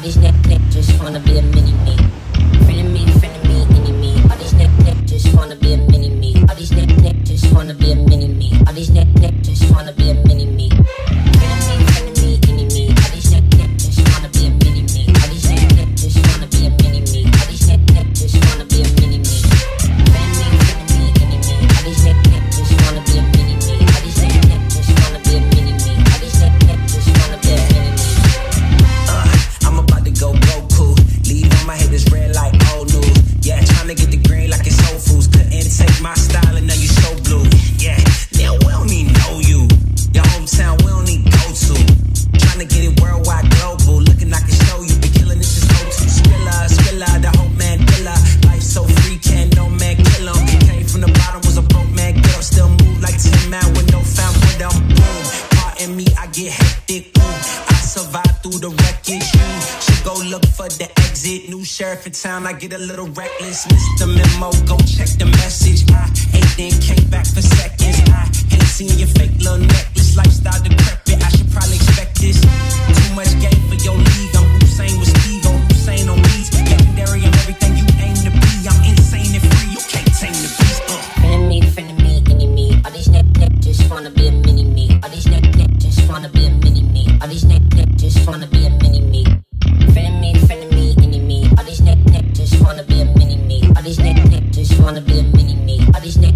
these neck just wanna be a mini me. Friend of me, enemy. All these neck just wanna be a mini me. All these neck just wanna be a mini me. All these neck just wanna be a mini me. Friend of me, enemy. All these neck just wanna be a mini me. All these neck just wanna be a mini me. All these neck just wanna be a mini me. Friend of me, enemy. All these neck just wanna be a mini me. All these neck just wanna be a mini me. All these neck just wanna be a mini me. I'm about to go Goku. Leave on my head is red like old news. Yeah, tryna get the green like it's Whole Foods. Couldn't take my style and now you so blue. Yeah, now we don't even know you. Your hometown we don't need go to. Tryna get it worldwide, global. Looking like I show you. Been killing this is go-to. Skrilla, the whole man killer. Life so free, can no man kill 'em. Came from the bottom, was a broke man, girl. Still move like 10 man with no found window. Boom, pardon me, I get hectic. Boom, I survive through the wreckage. You should go look for the exit. New sheriff in town, I get a little reckless. Mr. Memo, go check the message. I ate then came back for seconds. I hate seeing your fake little necklace. Lifestyle decrepit, I should probably expect this. Too much game for your league. I'm Hussein with Steve on Hussein on beats. Legendary, I'm everything you aim to be. I'm insane and free, you can't tame the beast. Friend of me, enemy. All these neck just wanna be a mini me. All these neck just wanna be a mini me. All these neck just wanna be a mini me. Friend of me, enemy. All these neck just wanna be a mini me. All these neck just wanna be a mini me. All these neck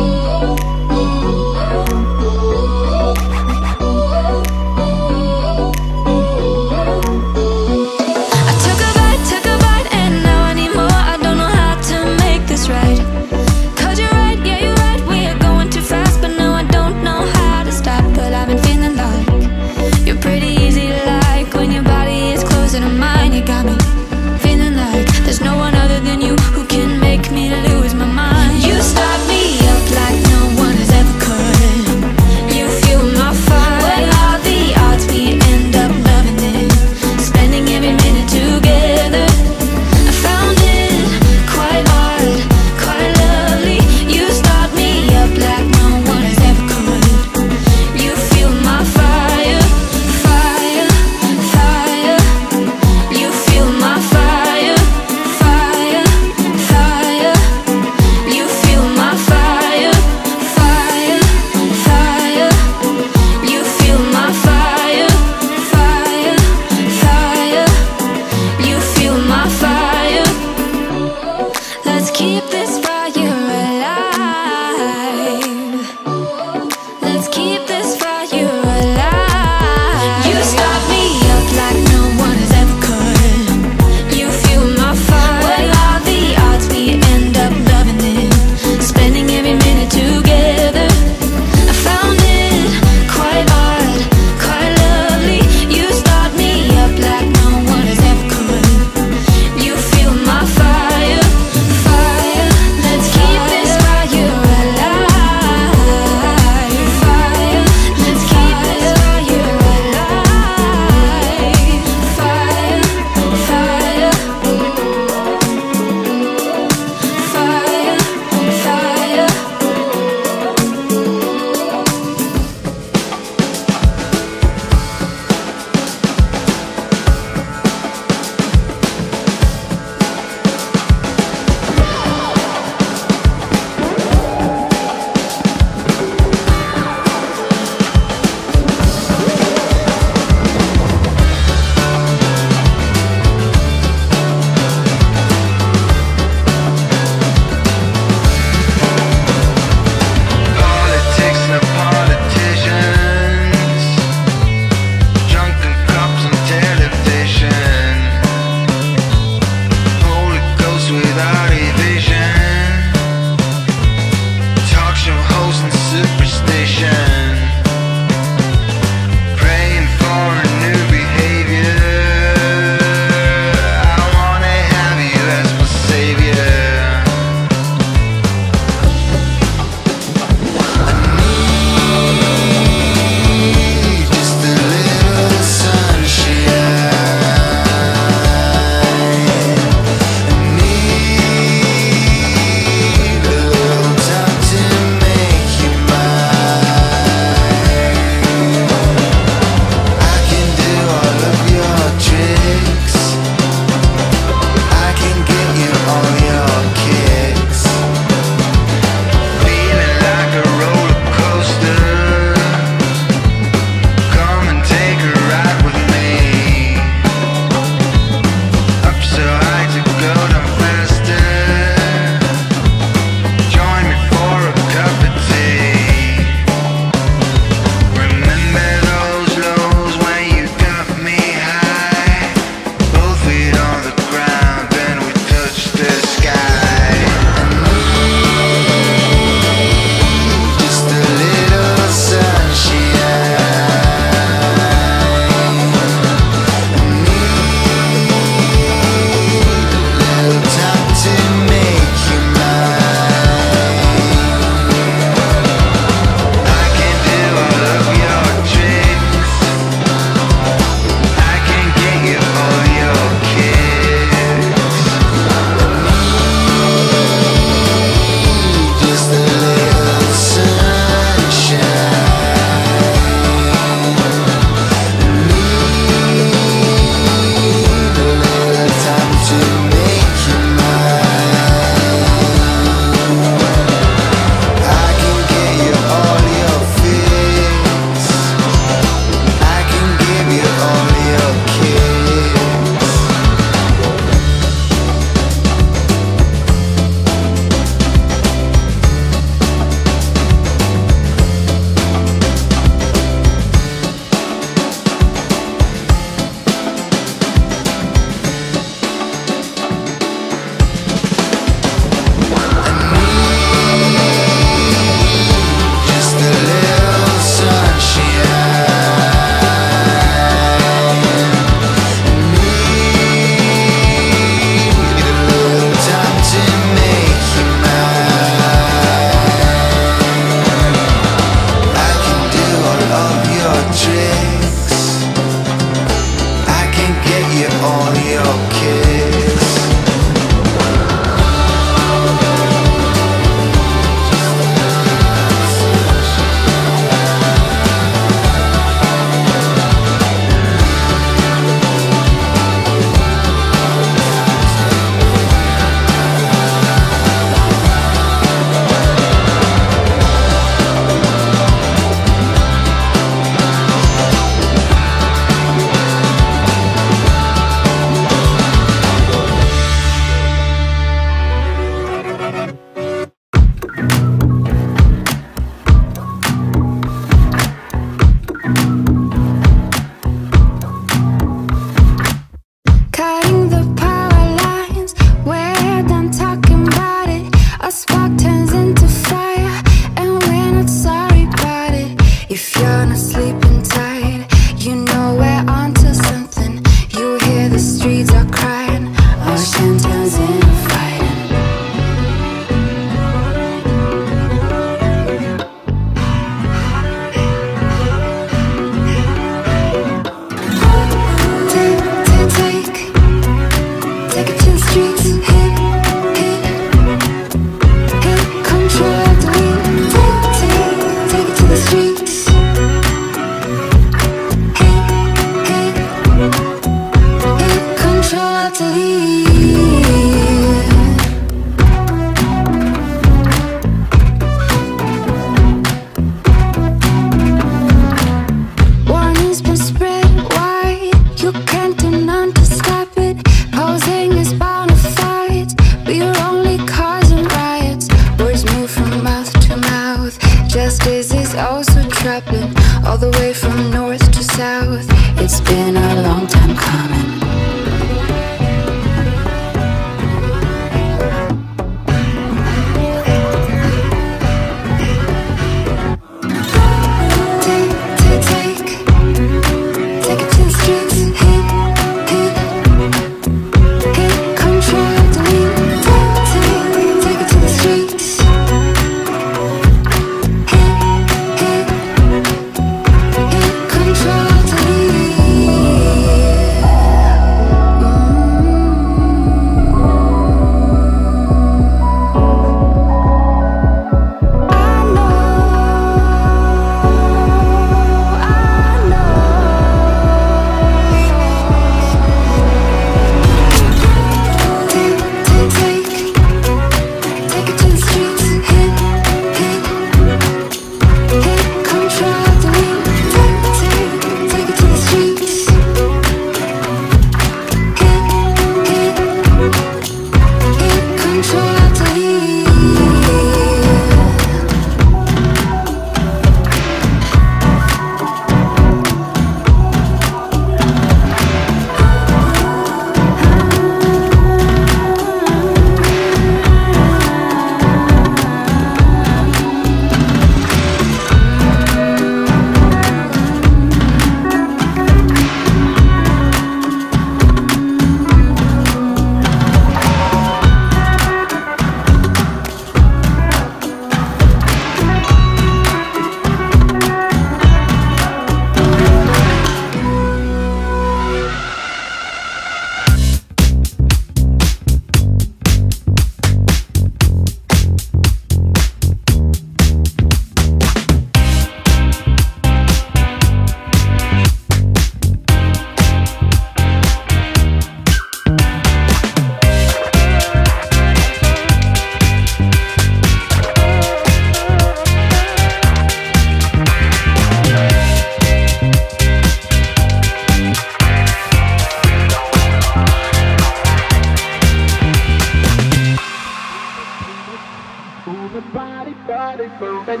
Move it, body, body, move it,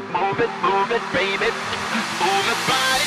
baby. Move it, body.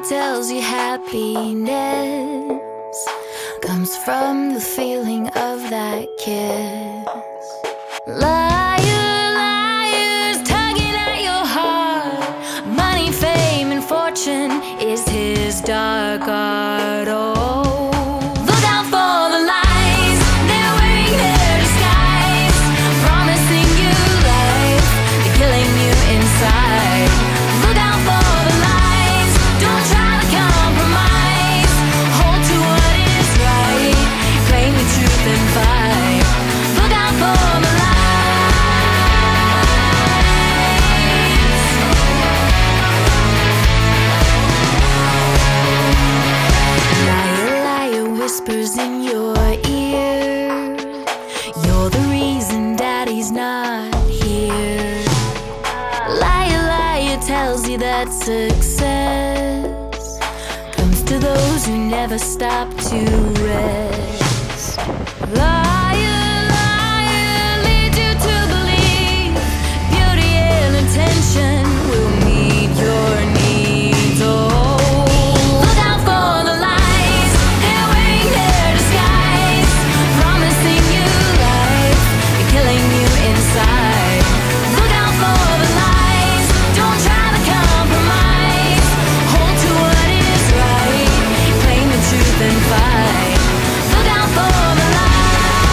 tells you happiness comes from the feeling of that kiss. Liar, liars tugging at your heart. Money, fame, and fortune is his dark art. Oh, look out for the lies, they're wearing their disguise, promising you life, they're killing you inside. Look out for the lies, don't try to compromise, hold to what is right, claim the truth and fight. Look out for the lies. Liar, liar whispers in your ear, you're the reason daddy's not here. Liar, liar tells you that success comes to those who never stop to rest. Liar, liar leads you to believe beauty and attention will meet your needs. Oh, look out for the lies, they're wearing their disguise, promising you life, they're killing you inside. Look out for the lies, don't try to compromise, hold to what is right, claim the truth and fight. Look out for the lies.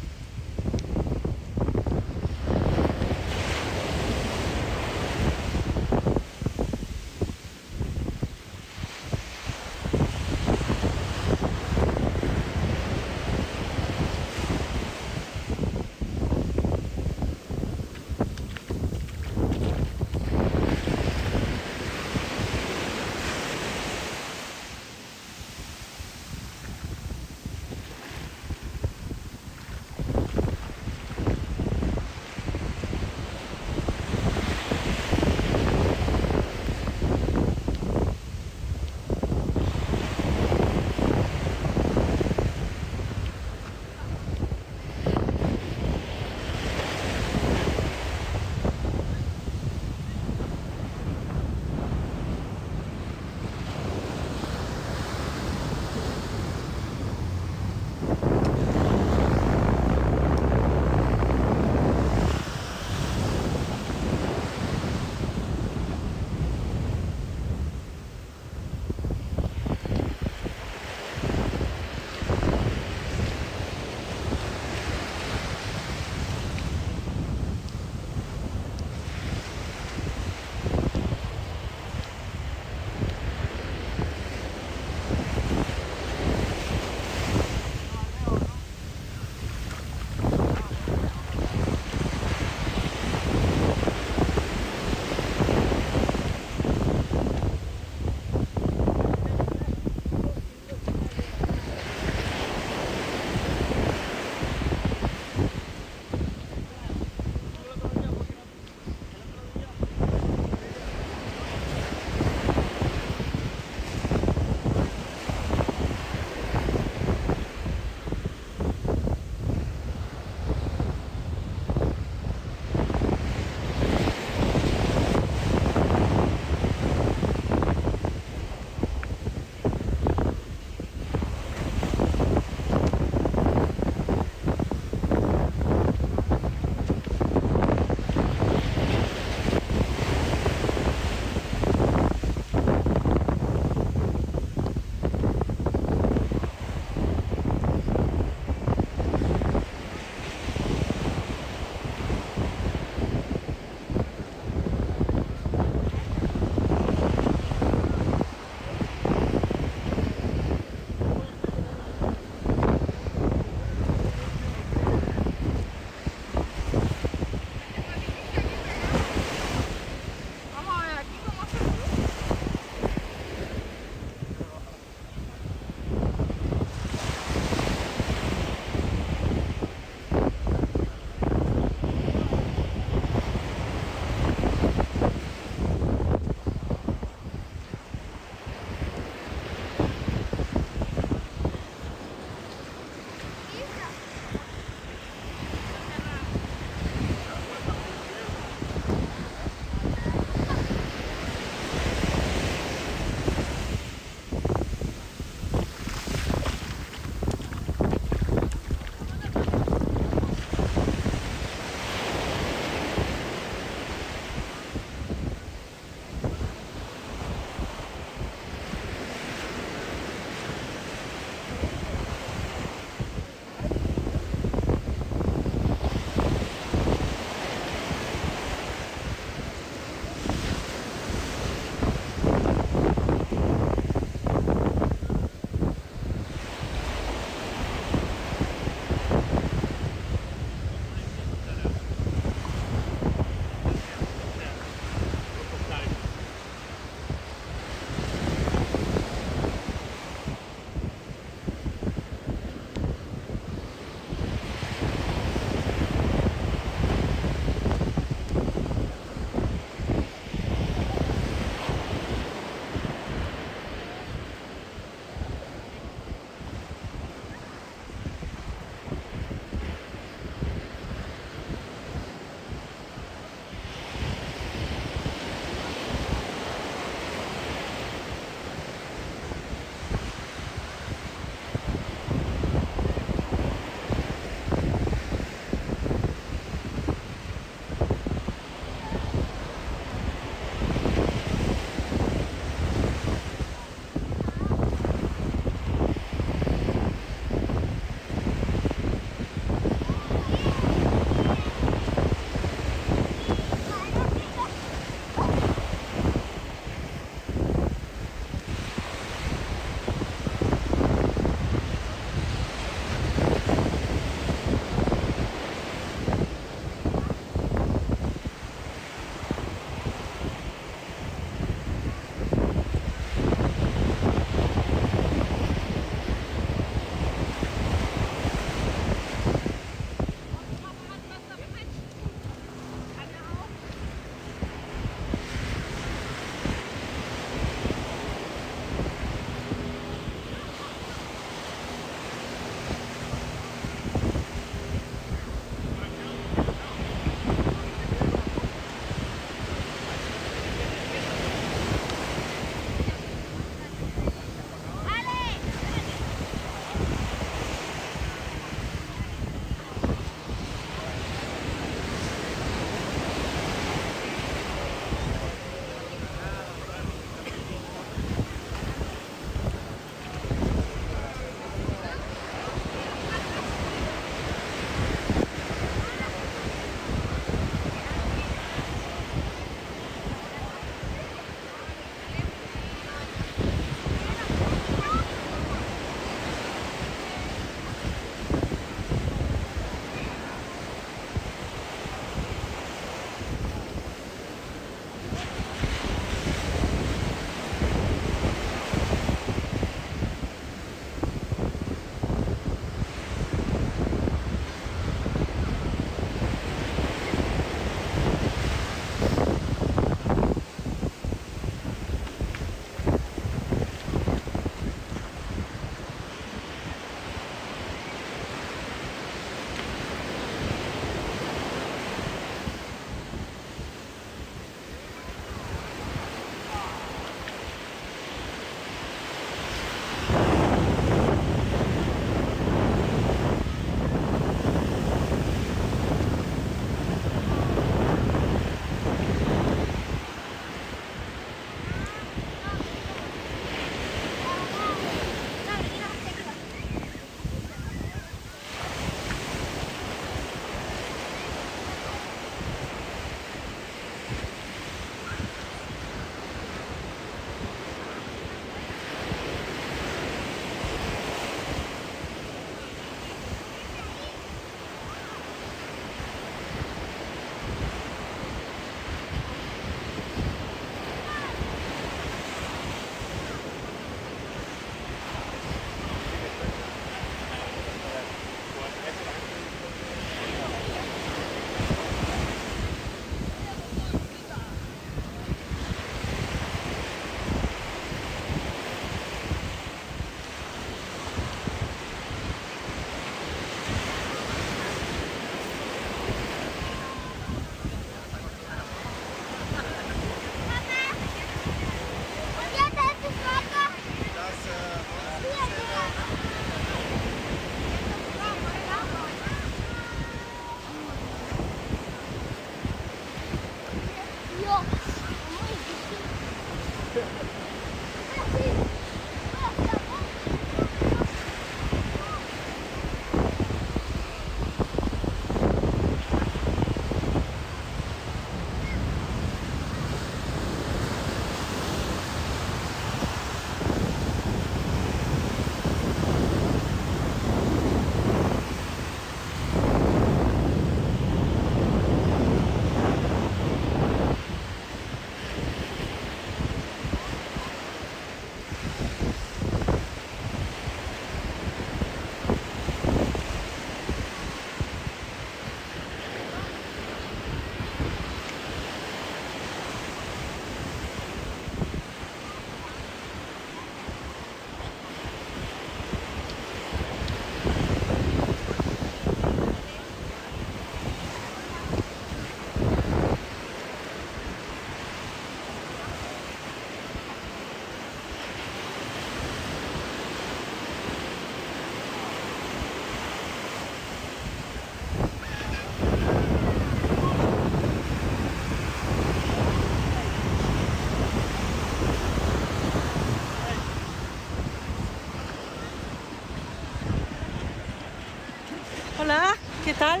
¿Qué tal?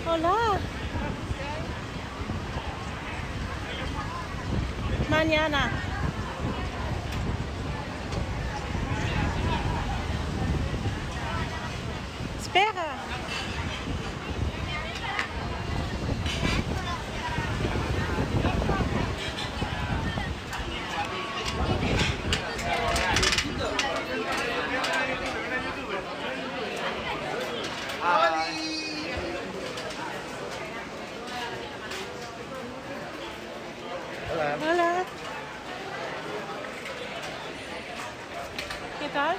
Hola. Mañana. Espera. Hola. ¿Qué tal?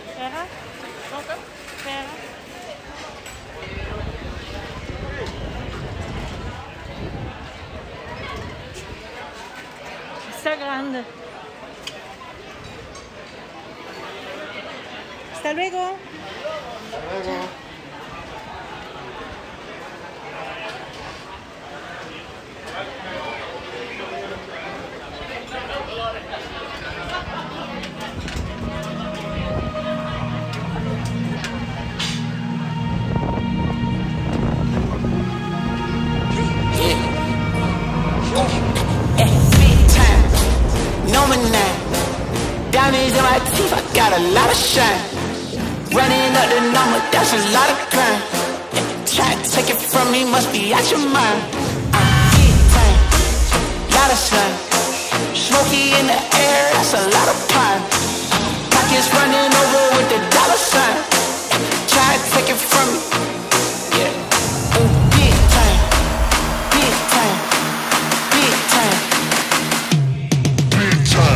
Espera. Espera. Está grande. Hasta luego. Hasta luego. Diamonds in my teeth, I got a lot of shine. Running up the number, that's a lot of crime. Try to take it from me, must be out your mind. Big time, lot of sun. Smoky in the air, that's a lot of pine. Pockets running over with the dollar sign. Try to take it from me, yeah. Big time, big time, big time, big time.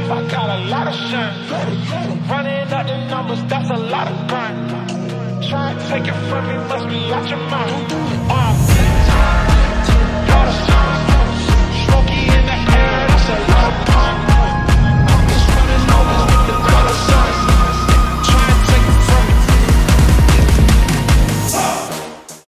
I got a lot of shine. Running up the numbers, that's a lot of grind. Try to take it from me, must be out your mind.